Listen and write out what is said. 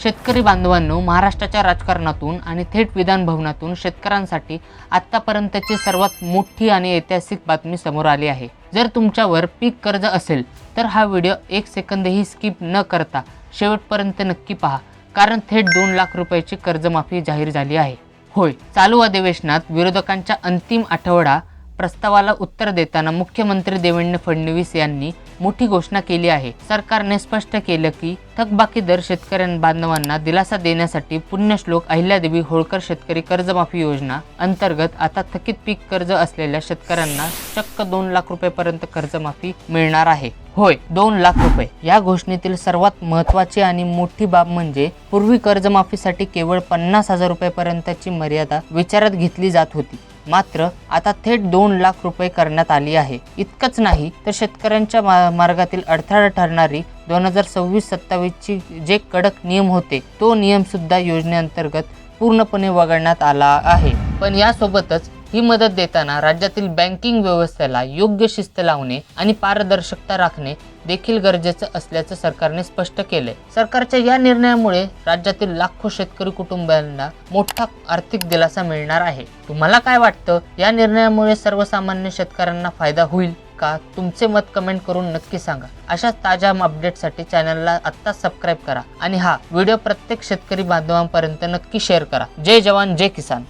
शेतकरी बांधवांनो, महाराष्ट्राच्या राजकारणातून आणि थेट विधान भवनातून शेतकऱ्यांसाठी आत्तापर्यंतची सर्वात मोठी आणि ऐतिहासिक बातमी समोर आली आहे। जर तुमच्यावर पीक कर्ज असेल तर हा व्हिडिओ 1 सेकंदही स्किप न करता शेवटपर्यंत नक्की पहा, कारण थेट 2 लाख रुपयाची कर्जमाफी जाहीर झाली आहे। होय, चालू अधिवेशनात विरोधकांच्या अंतिम आठवडा प्रस्तावाला उत्तर देताना मुख्यमंत्री देवेंद्र फडणवीस यांनी मोठी घोषणा केली आहे। सरकारने स्पष्ट केलं की थकबाकीदार शेतकऱ्यांना बांधवांना दिलासा देण्यासाठी पुण्यश्लोक अहिल्यादेवी होळकर शेतकरी कर्जमाफी योजना अंतर्गत आता थकीत पीक कर्ज असलेल्या शेतकऱ्यांना चक्क 2 लाख रुपयांपर्यंत कर्जमाफी मिळणार आहे। होय, 2 लाख रुपये। या घोषणेतील सर्वात महत्त्वाची आणि मोठी बाब म्हणजे पूर्वी कर्जमाफीसाठी केवळ 50,000 रुपयांपर्यंतची मर्यादा विचारात घेतली जात होती, मात्र आता थेट 2 लाख रुपये करण्यात आली आहे। इतकंच नाही तर शेतकऱ्यांच्या मार्गातील अडथळा ठरणारी 2026-27 ची जे कडक नियम होते तो नियम सुद्धा योजनेअंतर्गत पूर्णपणे वगळण्यात आला आहे। पण यासोबतच ही मदत देताना राज्यातील बँकिंग व्यवस्थेला योग्य शिस्त लावणे आणि पारदर्शकता राखणे देखील गरजेचं असल्याचं सरकारने स्पष्ट केलंय। सरकारच्या या निर्णयामुळे राज्यातील लाखो शेतकरी कुटुंबांना मोठा आर्थिक दिलासा मिळणार आहे। तुम्हाला काय वाटतं, या निर्णयामुळे सर्वसामान्य शेतकऱ्यांना फायदा होईल का? तुमचे मत कमेंट करून नक्की सांगा। अशा ताज्या अपडेटसाठी चॅनलला आत्ता सबस्क्राईब करा आणि हा व्हिडिओ प्रत्येक शेतकरी बांधवांपर्यंत नक्की शेअर करा। जय जवान जय किसान।